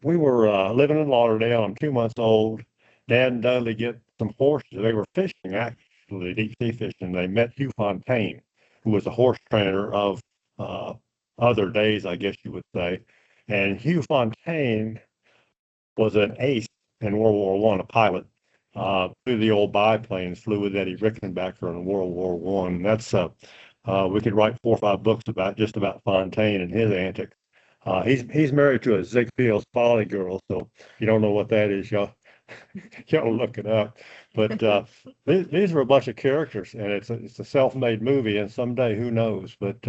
we were living in Lauderdale. I'm 2 months old. Dad and Dudley get some horses. They were fishing, actually, deep sea fishing. They met Hugh Fontaine, who was a horse trainer of uh, other days, I guess you would say. And Hugh Fontaine was an ace in World War One, a pilot. Flew the old biplanes, flew with Eddie Rickenbacker in World War One. That's we could write 4 or 5 books about just about Fontaine and his antics. He's married to a Ziegfeld's Folly girl, so you don't know what that is, y'all look it up. But these are a bunch of characters, and it's a self-made movie, and someday who knows? But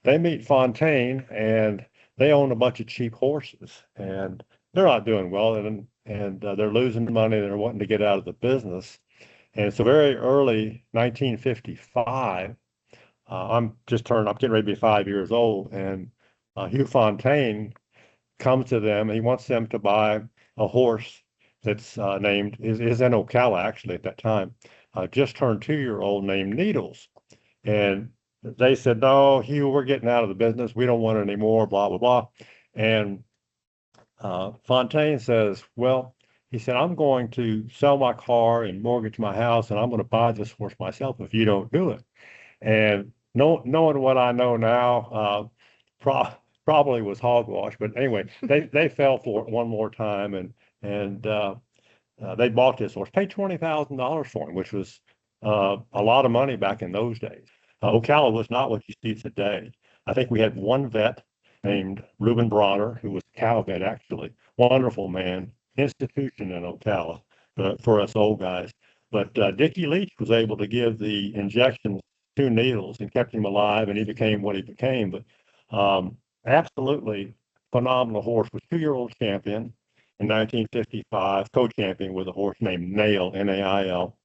they meet Fontaine, and they own a bunch of cheap horses, and they're not doing well, and they're losing money. They're wanting to get out of the business, and it's a very early 1955. I'm getting ready to be 5 years old, and Hugh Fontaine comes to them. He wants them to buy a horse that's named is in Ocala actually at that time, just turned 2 year old named Needles, and they said, "No, Hugh, we're getting out of the business. We don't want it anymore." Blah blah blah, and Fontaine says, "Well," he said, "I'm going to sell my car and mortgage my house, and I'm going to buy this horse myself if you don't do it." And knowing what I know now, pro probably was hogwash. But anyway, they fell for it one more time, and they bought this horse, paid $20,000 for him, which was a lot of money back in those days. Ocala was not what you see today. I think we had one vet named Reuben Bronner, who was a cow vet, actually. Wonderful man, institution in Ocala for us old guys. But Dickie Leach was able to give the injections 2 needles and kept him alive, and he became what he became. But absolutely phenomenal horse. Was 2 year old champion in 1955, co-champion with a horse named Nail, Nail,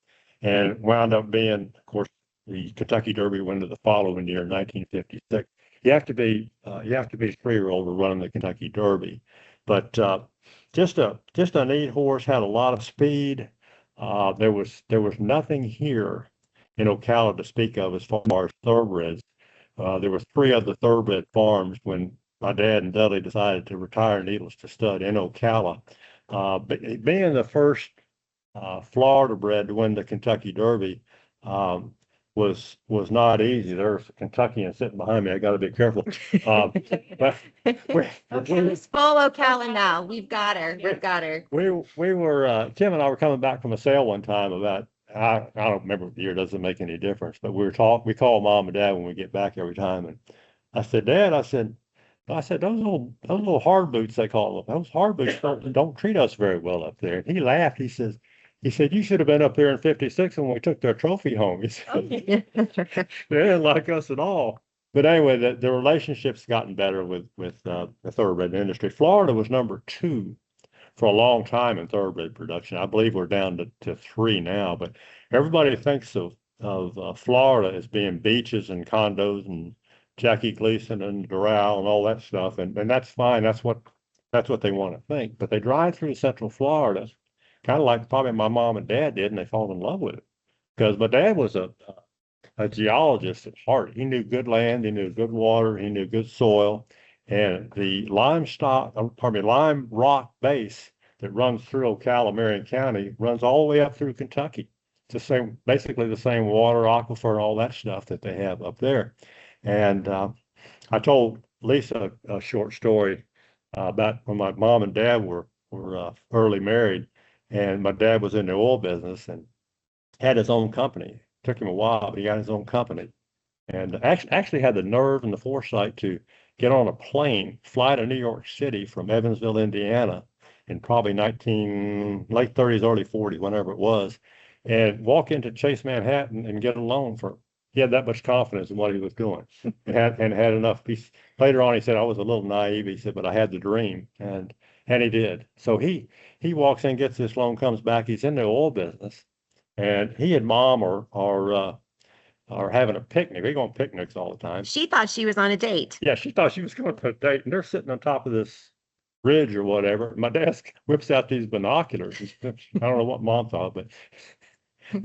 and wound up being, of course, the Kentucky Derby winner the following year, 1956. You have to be a 3 year old to run the Kentucky Derby, but just a neat horse. Had a lot of speed. There was nothing here in Ocala to speak of as far as thoroughbreds. There were 3 other thoroughbred farms when my dad and Dudley decided to retire needless to stud in Ocala. But being the first Florida bred to win the Kentucky Derby was not easy. There's a Kentuckian sitting behind me. I got to be careful. But Okay, let's follow Ocala now. We've got her. We've got her. we were Tim and I were coming back from a sale one time about I don't remember the year. Doesn't make any difference. But we call mom and dad when we get back every time, and I said, Dad, I said those little hard boots they call them. Those hard boots don't treat us very well up there. And he laughed. He said you should have been up there in '56 when we took their trophy home. He said they didn't like us at all. But anyway, the relationship's gotten better with the thoroughbred industry. Florida was number 2 for a long time in thoroughbred production. I believe we're down to 3 now. But everybody thinks of Florida as being beaches and condos and Jackie Gleason and Doral and all that stuff, and that's fine. That's what they want to think. But they drive through Central Florida, kind of like probably my mom and dad did, and they fall in love with it. Because my dad was a geologist at heart. He knew good land, he knew good water, he knew good soil, and the lime rock base that runs through Ocala, Marion County, runs all the way up through Kentucky. It's the same, basically the same water aquifer and all that stuff that they have up there. And I told Lisa a short story about when my mom and dad were early married, and my dad was in the oil business and had his own company. Took him a while, but he got his own company, and actually had the nerve and the foresight to get on a plane, fly to New York City from Evansville, Indiana, in probably late 30s, early 40s, whenever it was, and walk into Chase Manhattan and get a loan for. He had that much confidence in what he was doing, and had enough peace. Later on, he said, "I was a little naive." He said, "But I had the dream," and he did. So he walks in, gets this loan, comes back. He's in the oil business, and he and mom are having a picnic. They go on picnics all the time. She thought she was on a date. Yeah, she thought she was going to a date, and they're sitting on top of this ridge or whatever. My dad whips out these binoculars. I don't know what mom thought, but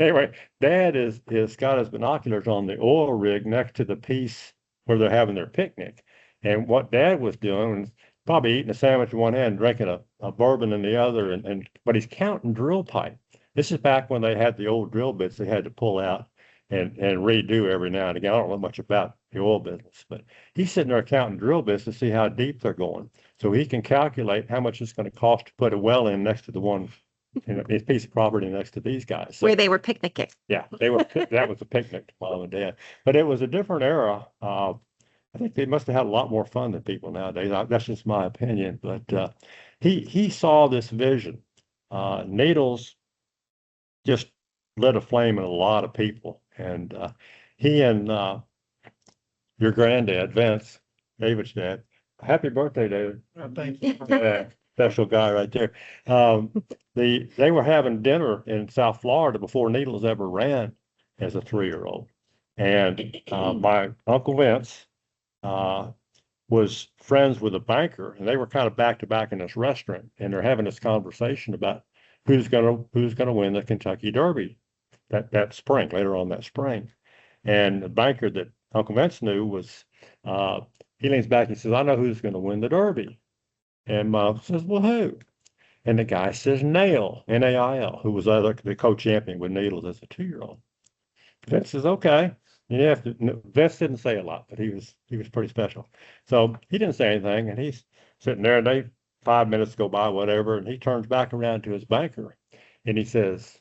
anyway, Dad is got his binoculars on the oil rig next to the piece where they're having their picnic. And what Dad was doing, probably eating a sandwich in one hand, drinking a bourbon in the other, but he's counting drill pipe. This is back when they had the old drill bits they had to pull out and redo every now and again. I don't know much about the oil business, but he's sitting there counting drill bits to see how deep they're going, so he can calculate how much it's going to cost to put a well in next to the one, his piece of property next to these guys. So, where they were picnicking. yeah, they were. That was a picnic to mom and dad, but it was a different era. I think they must have had a lot more fun than people nowadays. That's just my opinion. But he saw this vision. Needles just lit a flame in a lot of people, and he and your granddad Vince, David's dad. Happy birthday, David! Oh, thank you. Special guy right there. They were having dinner in South Florida before Needles ever ran as a 3-year-old, and my Uncle Vince was friends with a banker, and they were kind of back to back in this restaurant, and they're having this conversation about who's gonna win the Kentucky Derby that spring, later on that spring. And the banker that Uncle Vince knew was he leans back and says, "I know who's going to win the Derby." And Mom says, "Well, who?" And the guy says, "Nail, Nail, who was the co-champion with Needles as a 2-year-old." Vince says, "Okay." Vince didn't say a lot, but he was pretty special. So he didn't say anything, and he's sitting there, and 5 minutes go by, whatever, and he turns back around to his banker, and he says,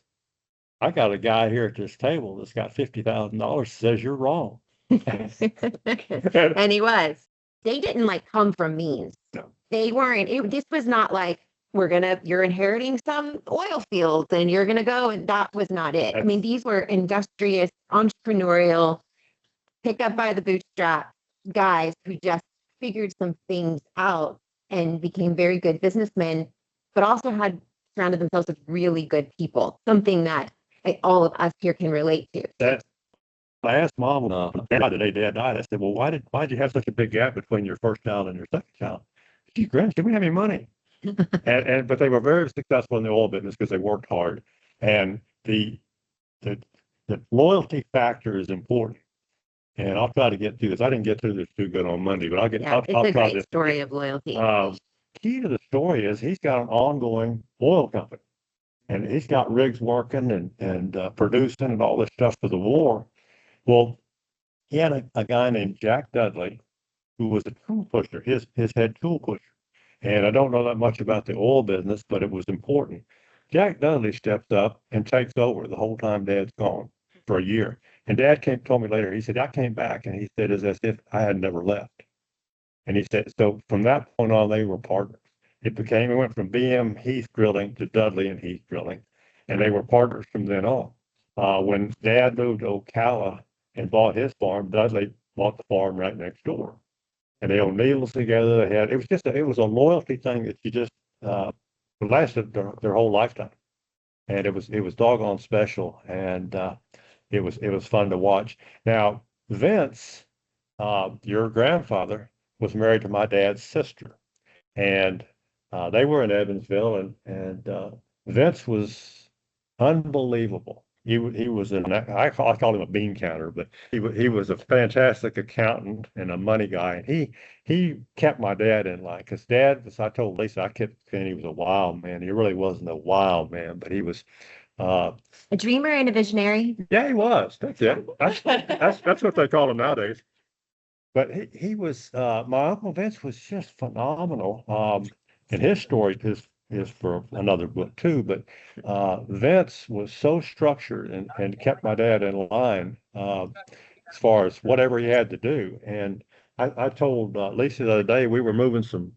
"I got a guy here at this table that's got $50,000 says you're wrong." And he was. They didn't like come from means. No. They weren't. This was not like you're inheriting some oil fields and you're gonna go, and that was not it. I mean, these were industrious, entrepreneurial, pick up by the bootstrap guys who just figured some things out and became very good businessmen, but also had surrounded themselves with really good people. Something that all of us here can relate to. I asked Mom the day Dad died. I said, "Well, why'd you have such a big gap between your first child and your second child?" She grinned. "Did we have any money?" But they were very successful in the oil business because they worked hard, and the loyalty factor is important. And I'll try to get through this. I didn't get through this too good on Monday, but I'll get. Yeah, I'll it's a try great this. story of loyalty. Key to the story is he's got an ongoing oil company, and he's got rigs working and producing and all this stuff for the war. Well, he had a guy named Jack Dudley who was a tool pusher, his head tool pusher. And I don't know that much about the oil business, but it was important. Jack Dudley steps up and takes over the whole time Dad's gone for a year. And Dad told me later, he said, "I came back," and he said, "as if I had never left." And he said, so from that point on, they were partners. It went from BM Heath Drilling to Dudley and Heath Drilling, and they were partners from then on. When Dad moved to Ocala and bought his farm, Dudley bought the farm right next door. And they owned Needles together. It was a loyalty thing that you just lasted their whole lifetime. And it was doggone special, and it was fun to watch. Now, Vince, your grandfather, was married to my dad's sister, and they were in Evansville, and Vince was unbelievable. He was I call him a bean counter, but he was a fantastic accountant and a money guy. And he kept my dad in line, because Dad, as I told Lisa, I kept saying he was a wild man. He really wasn't a wild man, but he was a dreamer and a visionary. Yeah, he was. That's it. That's what they call him nowadays. But he was my Uncle Vince was just phenomenal. And his story is for another book too. But Vince was so structured and kept my dad in line as far as whatever he had to do. And I told Lisa the other day, we were moving some.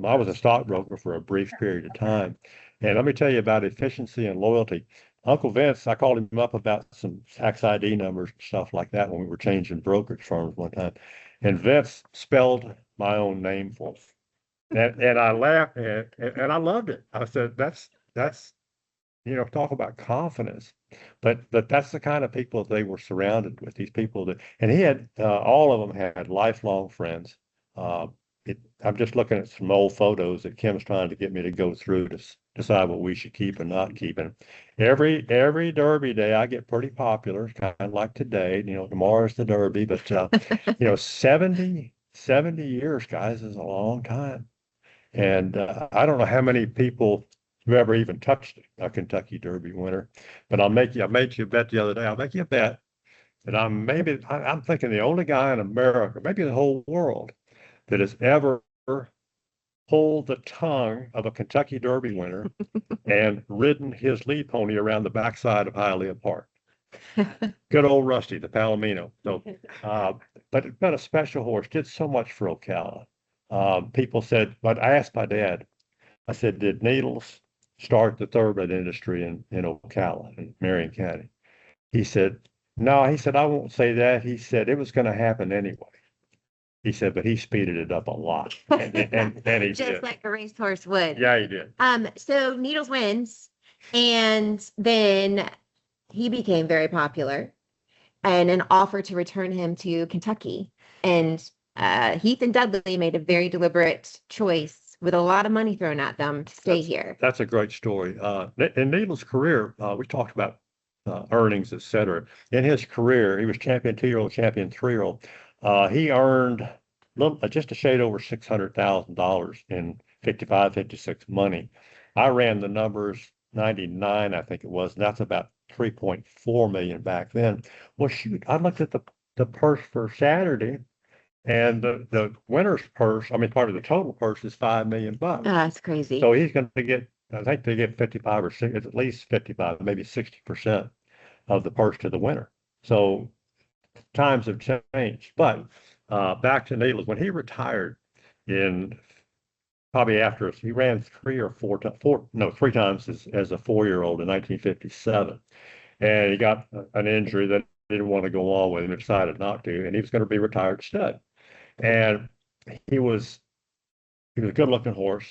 I was a stockbroker for a brief period of time, and let me tell you about efficiency and loyalty. Uncle Vince, I called him up about some tax ID numbers and stuff like that when we were changing brokerage firms one time. And Vince spelled my own name for me. And I laughed and I loved it. I said, that's talk about confidence. But that's the kind of people they were surrounded with, these people and he had, all of them had lifelong friends. I'm just looking at some old photos that Kim's trying to get me to go through to decide what we should keep and not keep. And every Derby day, I get pretty popular, kind of like today. Tomorrow's the Derby, but 70 years, guys, is a long time. And I don't know how many people have ever even touched a Kentucky Derby winner, but I made you a bet the other day. I'll make you a bet that I'm thinking the only guy in America, maybe the whole world, that has ever pulled the tongue of a Kentucky Derby winner and ridden his lead pony around the backside of Hialeah Park. Good old Rusty, the Palomino. So, but a special horse, did so much for Ocala. People said, but I asked my dad, I said, did Needles start the thoroughbred industry in Ocala, in Marion County? He said, no, he said, I won't say that. He said, it was going to happen anyway. He said, but he speeded it up a lot. And he Just did. like a racehorse would. Yeah, he did. So Needles wins, and then he became very popular, and an offer to return him to Kentucky. And Heath and Dudley made a very deliberate choice with a lot of money thrown at them to stay here. That's a great story. In Needles' career, we talked about earnings, et cetera. In his career, he was champion 2-year-old, champion 3-year-old. He earned just a shade over $600,000 in 55, 56 money. I ran the numbers 99, I think it was, and that's about 3.4 million back then. Well, shoot, I looked at the purse for Saturday, and the winner's purse, I mean, part of the total purse is $5 million. Oh, that's crazy. So he's going to get, I think they get 55 or 60, at least 55, maybe 60% of the purse to the winner. So times have changed. But back to Needles, when he retired in probably after he ran three times as a 4-year-old in 1957, and he got an injury that he didn't want to go on with and decided not to, and he was going to be retired stud. And he was a good-looking horse.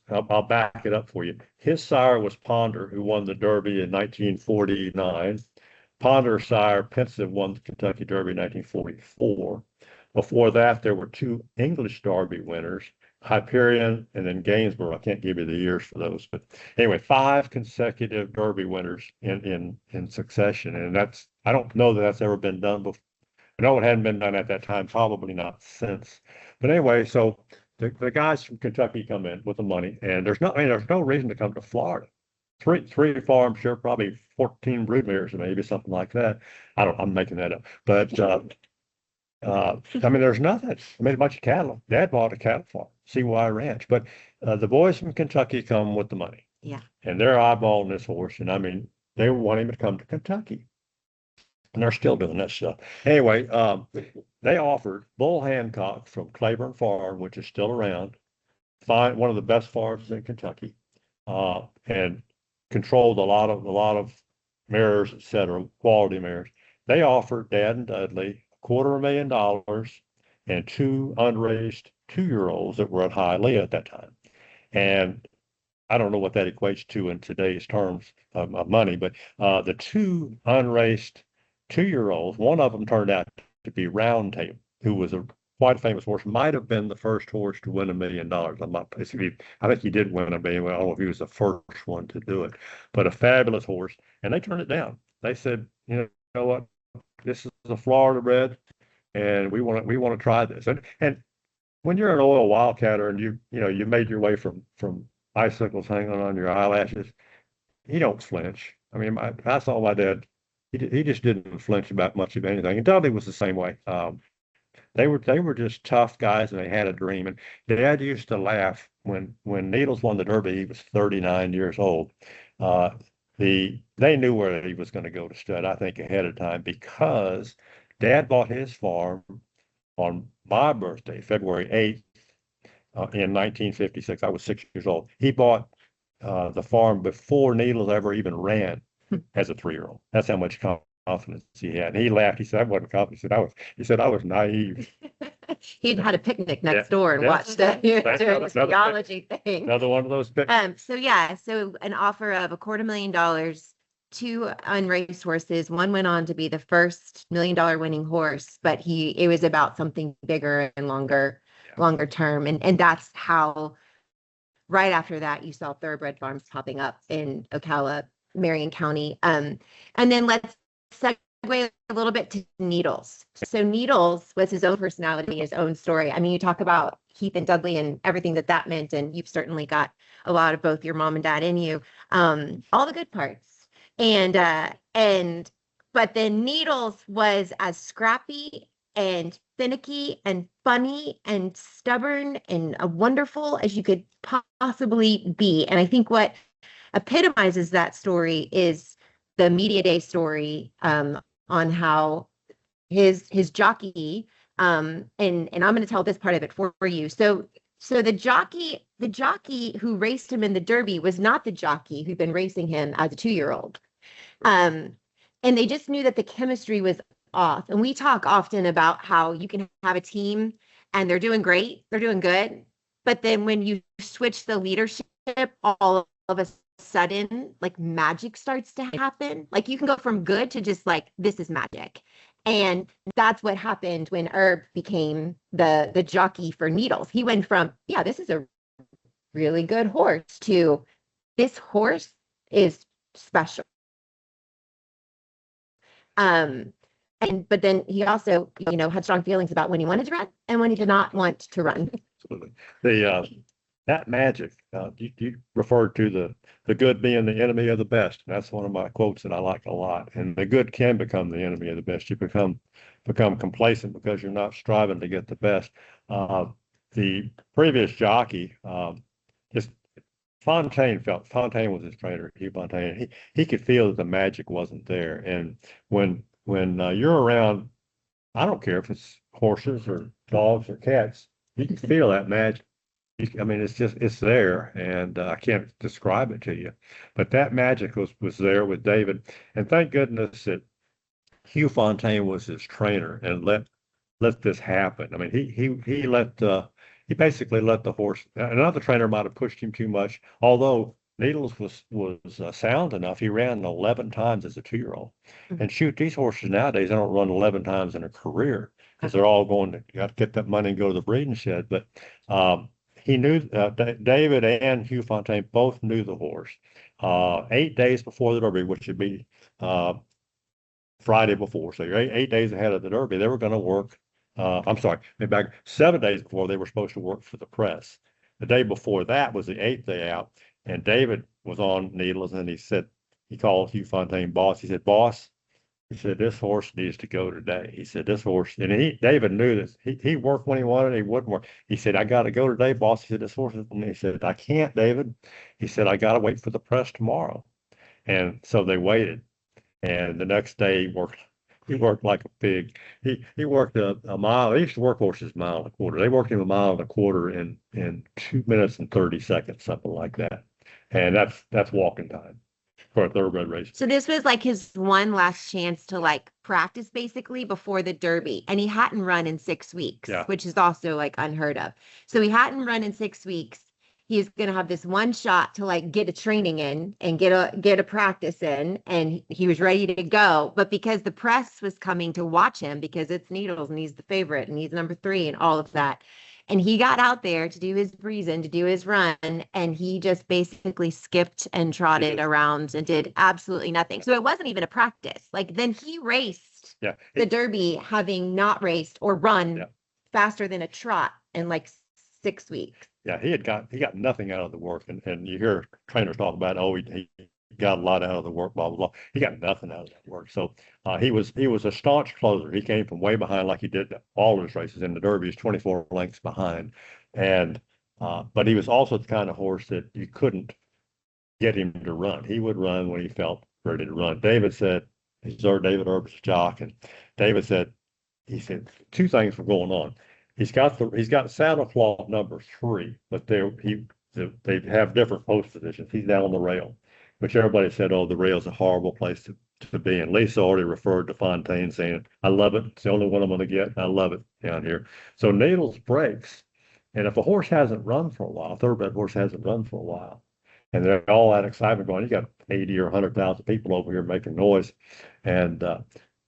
I'll back it up for you. His sire was Ponder, who won the Derby in 1949. Ponder's sire, Pensive, won the Kentucky Derby in 1944. Before that, there were 2 English Derby winners, Hyperion and then Gainsborough. I can't give you the years for those, but anyway, 5 consecutive Derby winners in succession, and I don't know that that's ever been done before. I know it hadn't been done at that time, probably not since. But anyway, so the guys from Kentucky come in with the money, and there's no reason to come to Florida. Three farms, sure, probably 14 broodmares, maybe something like that. I'm making that up. But I mean, there's nothing. I mean, a bunch of cattle. Dad bought a cattle farm, CY Ranch. But the boys from Kentucky come with the money. Yeah. And they're eyeballing this horse. And I mean, they want him to come to Kentucky. And they're still doing that stuff. Anyway, they offered Bull Hancock from Claiborne Farm, which is still around, one of the best farms in Kentucky, and controlled a lot of mares, et cetera, quality mares. They offered Dad and Dudley $250,000 and 2 unraised 2-year-olds that were at Hialeah at that time. And I don't know what that equates to in today's terms of money, but the 2 unraced 2-year-olds, one of them turned out to be Round Table, who was quite a famous horse, might have been the first horse to win $1 million. I think he did win $1 million. I don't know if he was the first one to do it, but a fabulous horse. And they turned it down. They said, you know what, this is a Florida bred, and we want to try this. And when you're an oil wildcatter and you made your way from icicles hanging on your eyelashes, you don't flinch. I mean, I saw my dad. He just didn't flinch about much of anything. And Dudley was the same way. They were just tough guys, and they had a dream. And Dad used to laugh when Needles won the Derby. He was 39 years old. They knew where he was going to go to stud, I think, ahead of time, because Dad bought his farm on my birthday, February 8th, in 1956. I was 6 years old. He bought the farm before Needles ever even ran as a 3-year-old. That's how much confidence he had. And he laughed. He said, I wasn't confident. He said, I was naive. He'd had a picnic next door and watched that doing this theology thing. Another one of those picnics. So an offer of $250,000, 2 unraced horses. One went on to be the first $1 million winning horse, but it was about something bigger and longer term. And that's how right after that you saw thoroughbred farms popping up in Ocala, Marion County. And then let's segue a little bit to Needles. So Needles was his own personality, his own story. I mean, you talk about Heath and Dudley and everything that that meant, and you've certainly got a lot of both your mom and dad in you, all the good parts. And but then Needles was as scrappy and finicky and funny and stubborn and wonderful as you could possibly be. And I think what epitomizes that story is the media day story on how his jockey and I'm going to tell this part of it for you. So the jockey who raced him in the Derby was not the jockey who'd been racing him as a 2-year-old. Um, and they just knew that the chemistry was off. And we talk often about how you can have a team and they're doing great, they're doing good, but then when you switch the leadership, all of a sudden, like magic starts to happen. Like you can go from good to just like this is magic. And that's what happened when Herb became the jockey for Needles. He went from, yeah, this is a really good horse to this horse is special. But then he also, had strong feelings about when he wanted to run and when he did not want to run. Absolutely. That magic, you referred to the good being the enemy of the best. And that's one of my quotes that I like a lot. And the good can become the enemy of the best. You become complacent because you're not striving to get the best. The previous jockey, just Fontaine was his trainer, Hugh Fontaine. He could feel that the magic wasn't there. And when you're around, I don't care if it's horses or dogs or cats, you can feel that magic. I mean, it's there, and I can't describe it to you. But that magic was there with David, and thank goodness that Hugh Fontaine was his trainer and let this happen. I mean, he basically let the horse. Another trainer might have pushed him too much, although Needles was sound enough. He ran 11 times as a 2-year-old, and shoot, these horses nowadays they don't run 11 times in a career because they're all going to got to get that money and go to the breeding shed, but. He knew David and Hugh Fontaine both knew the horse. 8 days before the Derby, which would be Friday before, so you're 8 days ahead of the Derby, they were going to work. I'm sorry, maybe back 7 days before they were supposed to work for the press. The day before that was the 8th day out, and David was on Needles, and he called Hugh Fontaine boss. He said, "Boss," he said, "this horse needs to go today." He said, "This horse," and David knew this. He worked when he wanted, he wouldn't work. He said, "I got to go today, boss." He said, "This horse," and he said, "I can't, David." He said, "I got to wait for the press tomorrow." And so they waited. And the next day he worked like a pig. He worked a mile. They used to work horses a mile and a quarter. They worked him a mile and a quarter in 2 minutes and 30 seconds, something like that. And that's walking time for a thoroughbred race. So this was like his one last chance to like practice basically before the Derby. And he hadn't run in 6 weeks, Yeah. which is also like unheard of. So he hadn't run in 6 weeks. He's going to have this one shot to like get a training in and get a practice in. And he was ready to go. But because the press was coming to watch him because it's Needles and he's the favorite and he's number 3 and all of that. And he got out there to do his reason, to do his run, and he just basically skipped and trotted around and did absolutely nothing. So it wasn't even a practice. Like then he raced the Derby having not raced or run faster than a trot in like 6 weeks. Yeah, he got nothing out of the work, and you hear trainers talk about, oh, he got a lot out of the work, blah blah blah. He got nothing out of that work. So he was a staunch closer. He came from way behind, like he did all his races in the Derby. He's 24 lengths behind, and but he was also the kind of horse that you couldn't get him to run. He would run when he felt ready to run. David said, David Erb's jock, and David said, he said 2 things were going on. He's got saddle cloth number 3, but they have different post positions. He's down on the rail, which everybody said, oh, the rail's a horrible place to be. And Lisa already referred to Fontaine saying, I love it. It's the only one I'm going to get. I love it down here. So Needles breaks. And if a horse hasn't run for a while, thoroughbred horse hasn't run for a while, and they're all that excitement going, you got 80 or 100,000 people over here making noise. And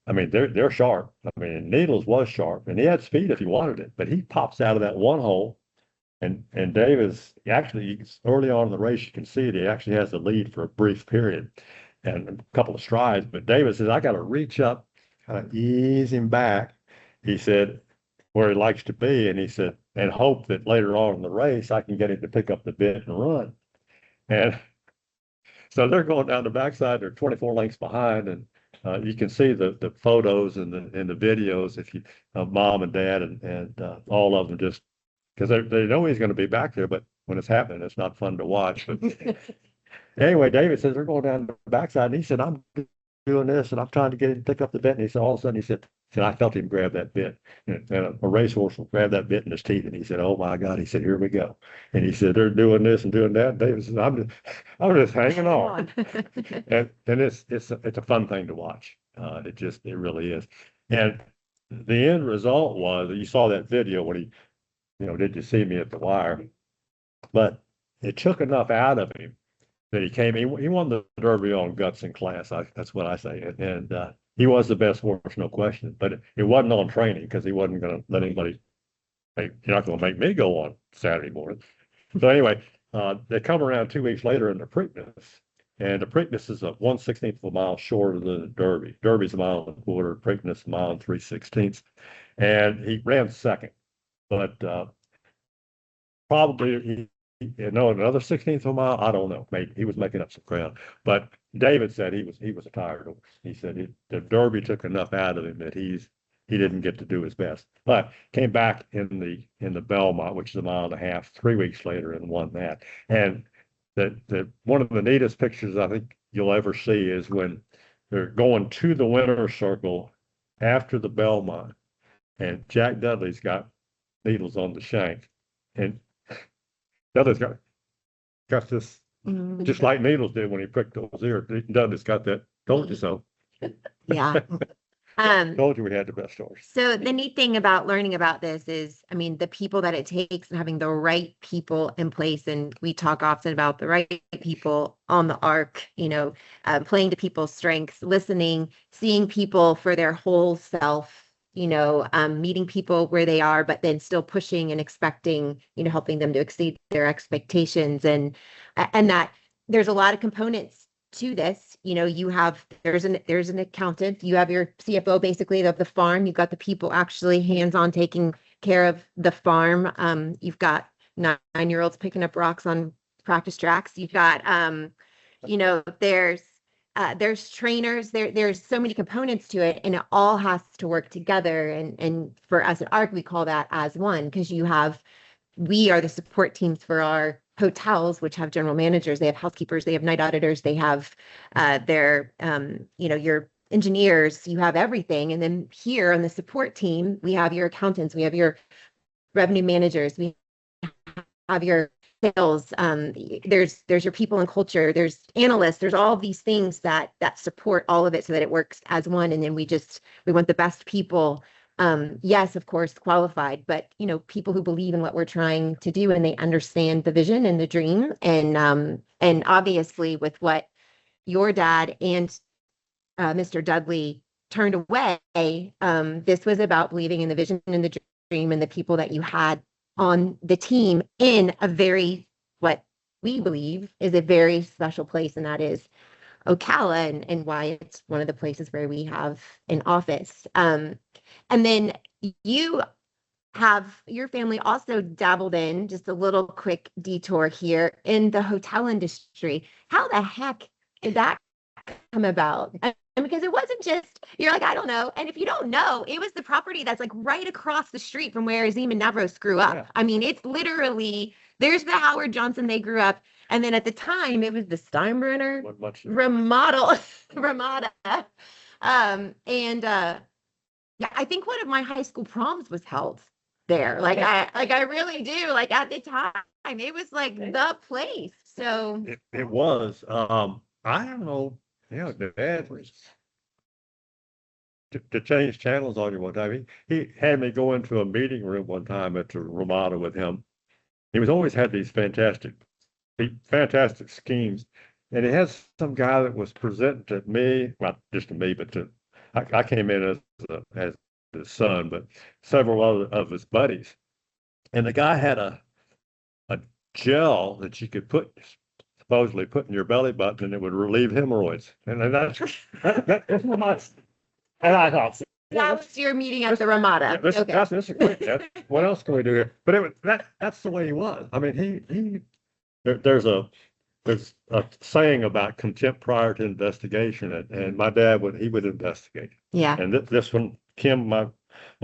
I mean, they're sharp. I mean, Needles was sharp, and he had speed if he wanted it, but he pops out of that one hole. And Davis actually, early on in the race, you can see it. He actually has the lead for a brief period and a couple of strides. But Davis says, I got to reach up kind of ease him back. He said, where he likes to be. And he said, and hope that later on in the race, I can get him to pick up the bit and run. And so they're going down the backside. They're 24 lengths behind, and you can see the photos and the videos if you mom and dad and all of them just because they know he's going to be back there, but when it's happening, it's not fun to watch. But anyway, David says they're going down the backside, and he said, "I'm doing this, and I'm trying to get him to pick up the bit." And he said, all of a sudden, he said, I felt him grab that bit, and a racehorse will grab that bit in his teeth. And he said, "Oh my God!" He said, "Here we go." And he said, "They're doing this and doing that." And David said, I'm just hanging on." And it's a fun thing to watch. It really is. And the end result was you saw that video when he, did you see me at the wire? But it took enough out of him that he won the Derby on guts and class. That's what I say. And he was the best horse, no question. But it wasn't on training because he wasn't going to let anybody. Hey, you're not going to make me go on Saturday morning. So anyway, they come around 2 weeks later in the Preakness. And the Preakness is a 1/16 of a mile shorter than the Derby. Derby's a mile and a quarter, Preakness a mile and 3/16. And he ran second. But probably another 16th of a mile. I don't know. Maybe he was making up some ground. But David said he was a tired horse. He said the Derby took enough out of him that he didn't get to do his best. But came back in the Belmont, which is a mile and a half, 3 weeks later, and won that. And the one of the neatest pictures I think you'll ever see is when they're going to the winner's circle after the Belmont, and Jack Dudley's got needles on the shank, and Dudley's got this just like Needles did when he pricked those ears. Dudley's got that. Told you so. Yeah. Told you we had the best horse. So the neat thing about learning about this is, I mean, the people that it takes and having the right people in place. And we talk often about the right people on the ARK, playing to people's strengths, listening, seeing people for their whole self, meeting people where they are, but then still pushing and expecting, helping them to exceed their expectations. And that there's a lot of components to this. There's an accountant, you have your CFO basically of the farm, you've got the people actually hands-on taking care of the farm. You've got 9-year-olds picking up rocks on practice tracks. You've got, there's trainers, there's so many components to it, and it all has to work together. And for us at ARK, we call that as one, because we are the support teams for our hotels, which have general managers, they have housekeepers, they have night auditors, they have your engineers, you have everything. And then here on the support team, we have your accountants, we have your revenue managers, we have your sales, there's your people and culture, there's analysts, there's all of these things that support all of it so that it works as one. And then we want the best people. Yes, of course, qualified, but people who believe in what we're trying to do and they understand the vision and the dream. And obviously with what your dad and Mr. Dudley turned away, this was about believing in the vision and the dream and the people that you had on the team in what we believe is a very special place, and that is Ocala, and why it's one of the places where we have an office. And then your family also dabbled in, just a little quick detour here, in the hotel industry. How the heck did that come about? Because it wasn't just, you're like, I don't know. And if you don't know, it was the property that's like right across the street from where Azim and Navros grew up. Yeah. I mean, it's literally, there's the Howard Johnson they grew up. And then at the time, it was the Steinbrenner Ramada. Yeah, I think one of my high school proms was held there. I really do. Like at the time, it was like the place. So it was. I don't know. The dad was to change channels on you one time. He had me go into a meeting room one time at the Ramada with him. He was always had these fantastic schemes, and he had some guy that was presenting to me, well, just to me, but I came in as his son, but several other of his buddies, and the guy had a gel that you could supposedly put in your belly button, and it would relieve hemorrhoids. And that's And I thought, that was your meeting at the Ramada. Yeah, this is great. What else can we do here? But that's the way he was. I mean, there's a saying about contempt prior to investigation, and my dad would investigate. Yeah. And this one, Kim, my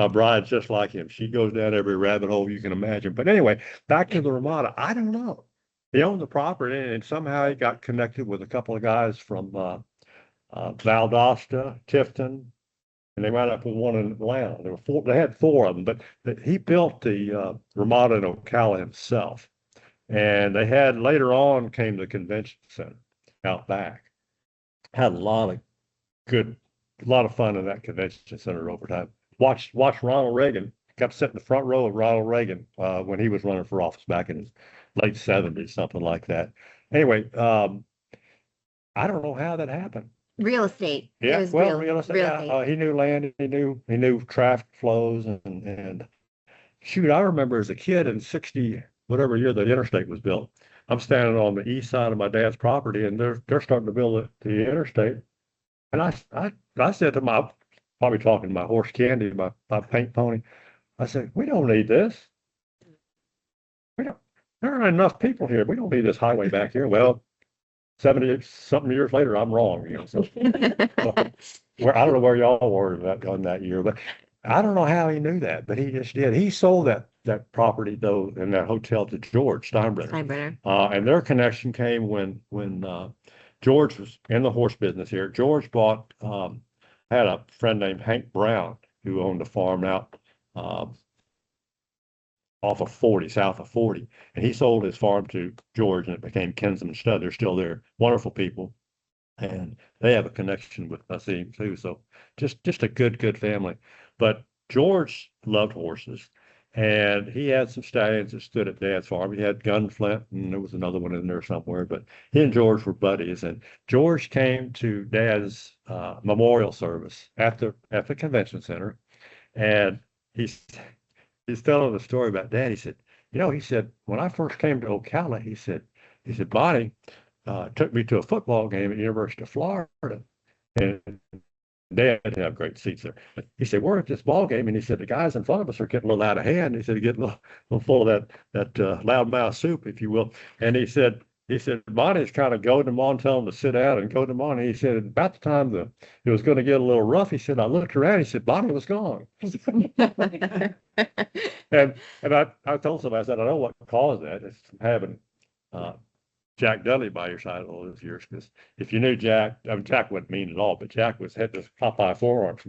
bride's just like him. She goes down every rabbit hole you can imagine. But anyway, back to the Ramada. I don't know. He owned the property, and somehow he got connected with a couple of guys from Valdosta, Tifton, and they wound up with one in Atlanta. There were four. They had four of them, but he built the Ramada in Ocala himself. And they had later on came the convention center out back. Had a lot of fun in that convention center over time. Watched Ronald Reagan. Got to sit in the front row of Ronald Reagan when he was running for office back in his late 70s, something like that. Anyway, I don't know how that happened. Real estate. Yeah, real estate. Yeah, he knew land. He knew traffic flows and shoot. I remember as a kid in '60, whatever year the interstate was built. I'm standing on the east side of my dad's property, and they're starting to build the interstate. And I said to probably talking to my horse Candy, my paint pony. I said, we don't need this. There aren't enough people here. We don't need this highway back here. Well, 70 something years later, I'm wrong. So where I don't know where y'all were on that year, but I don't know how he knew that, but he just did. He sold that property though in that hotel to George Steinbrenner. And their connection came when George was in the horse business here. George had a friend named Hank Brown who owned a farm out off of 40, south of 40. And he sold his farm to George and it became Kinsman Stud. They're still there. Wonderful people. And they have a connection with Nassim too. So just a good family. But George loved horses. And he had some stallions that stood at Dad's farm. He had Gunflint, and there was another one in there somewhere. But he and George were buddies. And George came to Dad's memorial service at the convention center. And he's telling the story about Dad. He said, he said, when I first came to Ocala, he said, Bonnie took me to a football game at the University of Florida. And Dad didn't have great seats there. But he said, we're at this ball game, and he said, the guys in front of us are getting a little out of hand. He said, getting a little full of that loudmouth soup, if you will. And he said, Bonnie's kind of goading them on, telling them to sit down and goading them on. And he said, about the time it was going to get a little rough, he said, I looked around, he said, Bonnie was gone. and I told somebody, I said, I know what caused that. It's having Jack Dudley by your side all those years, because if you knew Jack, Jack wasn't mean at all, but Jack had this Popeye forearms,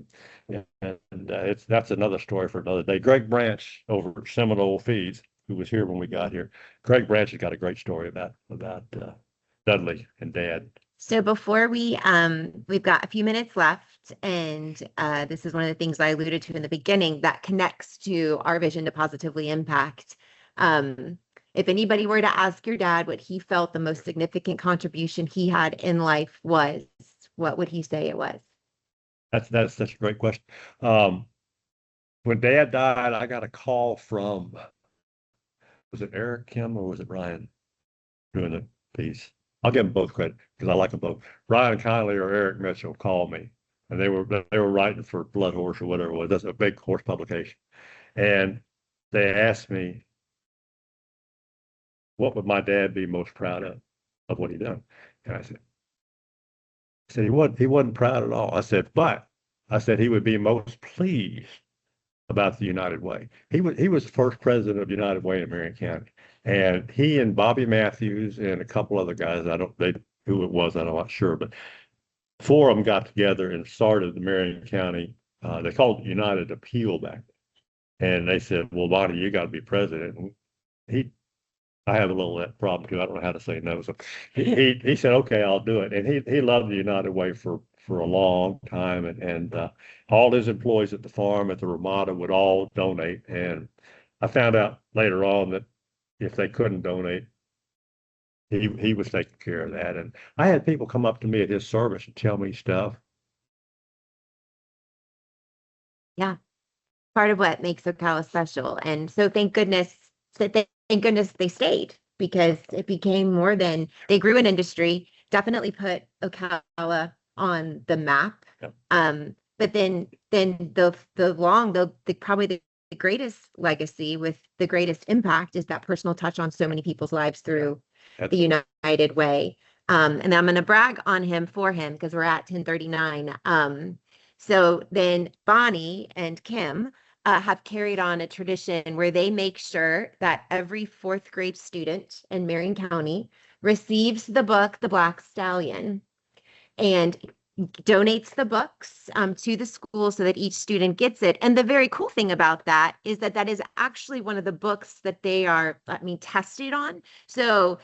and that's another story for another day. Greg Branch over at Seminole Feeds, who was here when we got here. Greg Branch has got a great story about Dudley and Dad. So before we've got a few minutes left, and this is one of the things I alluded to in the beginning that connects to our vision to positively impact. If anybody were to ask your dad what he felt the most significant contribution he had in life was, what would he say it was? That's such a great question. When Dad died, I got a call from, was it Eric Kim or was it Ryan doing the piece? I'll give them both credit because I like them both. Ryan Conley or Eric Mitchell called me, and they were writing for Blood Horse or whatever it was. That's a big horse publication, and they asked me, what would my dad be most proud of what he done? And I said he wasn't proud at all. I said he would be most pleased about the United Way. He was the first president of United Way in Marion County, and he and Bobby Matthews and a couple other guys, who it was, I'm not sure, but four of them got together and started the Marion County. They called it United Appeal back then. And they said, well, Bonnie, you got to be president. And I have a little of that problem too. I don't know how to say no. So he said, okay, I'll do it. And he loved the United Way for a long time. And all his employees at the farm, at the Ramada, would all donate. And I found out later on that if they couldn't donate, he was taking care of that. And I had people come up to me at his service and tell me stuff. Yeah. Part of what makes Ocala special. And so thank goodness they stayed, because it became more than, they grew an industry, definitely put Ocala on the map. Yep. But then the probably the greatest legacy with the greatest impact is that personal touch on so many people's lives through the United Way. And I'm going to brag on him for him because we're at 10:39. So then Bonnie and Kim have carried on a tradition where they make sure that every fourth grade student in Marion County receives the book, The Black Stallion, and donates the books to the school so that each student gets it. And the very cool thing about that is that that is actually one of the books that they are, tested on. So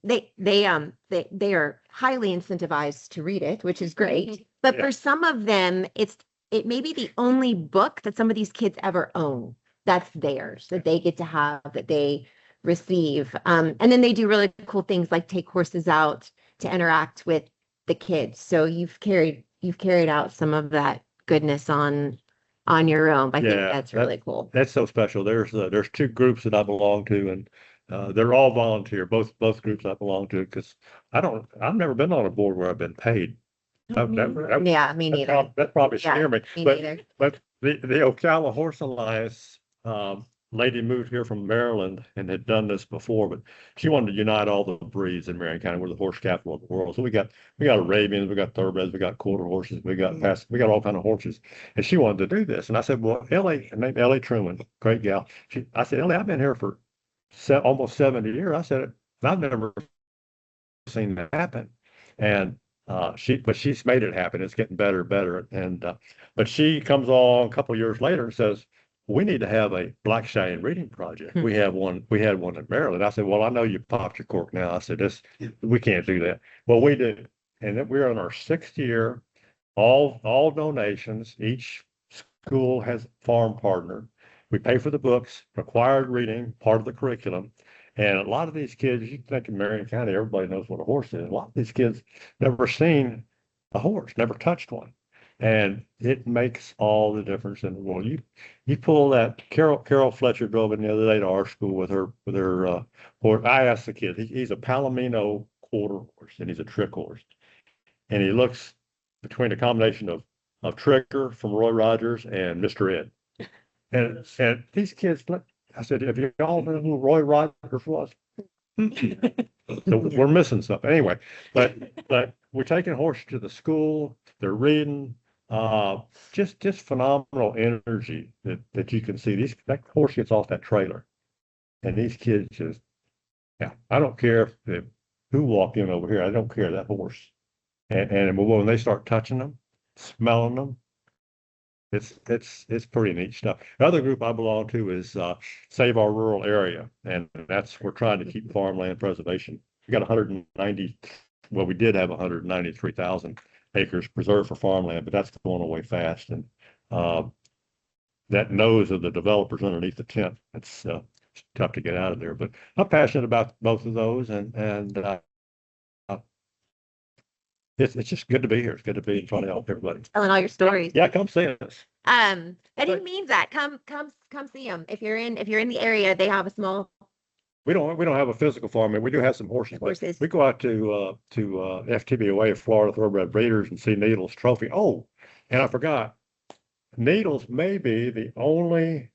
they are highly incentivized to read it, which is great. But for some of them, it may be the only book that some of these kids ever own that's theirs, that they get to have, that they receive. And then they do really cool things like take horses out to interact with the kids. So you've carried out some of that goodness on your own. I think that's really cool. That's so special. There's two groups that I belong to, and they're all volunteer. Both groups I belong to, because I've never been on a board where I've been paid. Me neither. That probably scared me. Me neither. But the Ocala Horse Alliance lady moved here from Maryland and had done this before, but she wanted to unite all the breeds in Marion County. We're the horse capital of the world. So we got Arabians, we got thoroughbreds, we got quarter horses, we got all kind of horses. And she wanted to do this. And I said, well, named Ellie Truman, great gal. I said, Ellie, I've been here for almost 70 years. I said, I've never seen that happen. And she's made it happen. It's getting better and better. And but she comes on a couple of years later and says, we need to have a Black Stallion reading project. We had one in Maryland. I said, well, I know you popped your cork now. I said, we can't do that. Well, we do. And then we're in our 6th year, all donations. Each school has a farm partner. We pay for the books, required reading, part of the curriculum. And a lot of these kids, you think in Marion County, everybody knows what a horse is. A lot of these kids never seen a horse, never touched one. And it makes all the difference in the world. You pull that. Carol Fletcher drove in the other day to our school with her horse. I asked the kid, he's a Palomino quarter horse, and he's a trick horse. And he looks between a combination of Trigger from Roy Rogers and Mr. Ed. And these kids, I said, have you all know who Roy Rogers was? So we're missing something. Anyway, but we're taking horses to the school. They're reading. Just phenomenal energy that you can see. That horse gets off that trailer, and these kids just, I don't care who walked in over here. I don't care, that horse. And when they start touching them, smelling them, it's pretty neat stuff. Another group I belong to is Save Our Rural Area, and we're trying to keep farmland preservation. We got 190. Well, we did have 193,000 acres preserved for farmland, but that's going away fast. And that nose of the developers underneath the tent, it's tough to get out of there. But I'm passionate about both of those, and it's just good to be here. It's good to be trying to help everybody. Telling all your stories. Yeah, come see us. He means that. Come see them. If you're in the area, they have a small. We don't have a physical farm, and we do have some horses. We go out to FTBOA, Florida Thoroughbred Breeders, and see Needles Trophy. Oh, and I forgot, Needles may be the only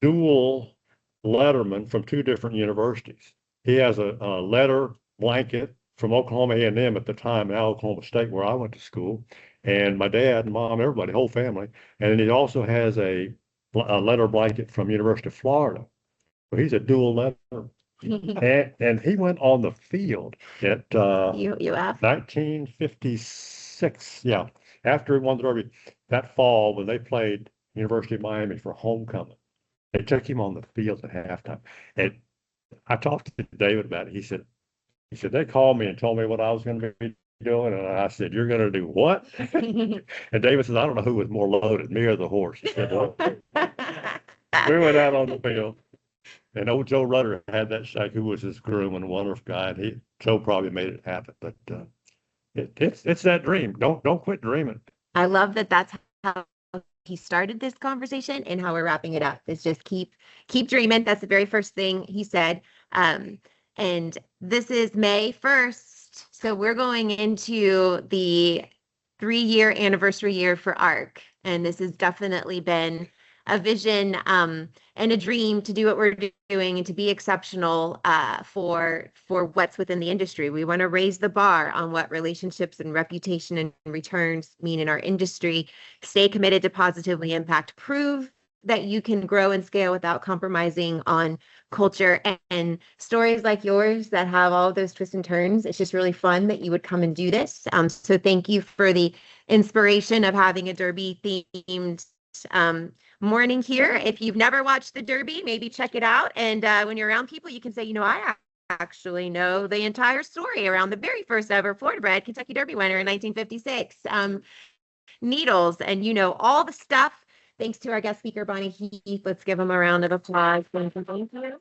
dual letterman from 2 different universities. He has a letter blanket from Oklahoma A&M at the time, now Oklahoma State, where I went to school, and my dad and mom, everybody, whole family. And then he also has a letter blanket from University of Florida. So he's a dual letter. and he went on the field at 1956. Yeah, after he won the Derby that fall when they played University of Miami for homecoming. They took him on the field at halftime. And I talked to David about it. He said, they called me and told me what I was going to be doing. And I said, you're going to do what? And David says, I don't know who was more loaded, me or the horse. He said, well, we went out on the field. And old Joe Rutter had that shake, who was his groom and a wonderful guy. And Joe probably made it happen. But it's that dream. Don't quit dreaming. I love that. That's how he started this conversation and how we're wrapping it up. It's just keep dreaming. That's the very first thing he said. And this is May 1st. So we're going into the 3-year anniversary year for ARK, and this has definitely been a vision and a dream to do what we're doing and to be exceptional for what's within the industry. We want to raise the bar on what relationships and reputation and returns mean in our industry. Stay committed to positively impact. Prove that you can grow and scale without compromising on culture, and stories like yours that have all of those twists and turns. It's just really fun that you would come and do this. So thank you for the inspiration of having a Derby themed morning here. If you've never watched the Derby, maybe check it out. And when you're around people, you can say, I actually know the entire story around the very first ever Florida bred Kentucky Derby winner in 1956, Needles, and all the stuff. Thanks to our guest speaker, Bonnie Heath. Let's give him a round of applause. Thank you.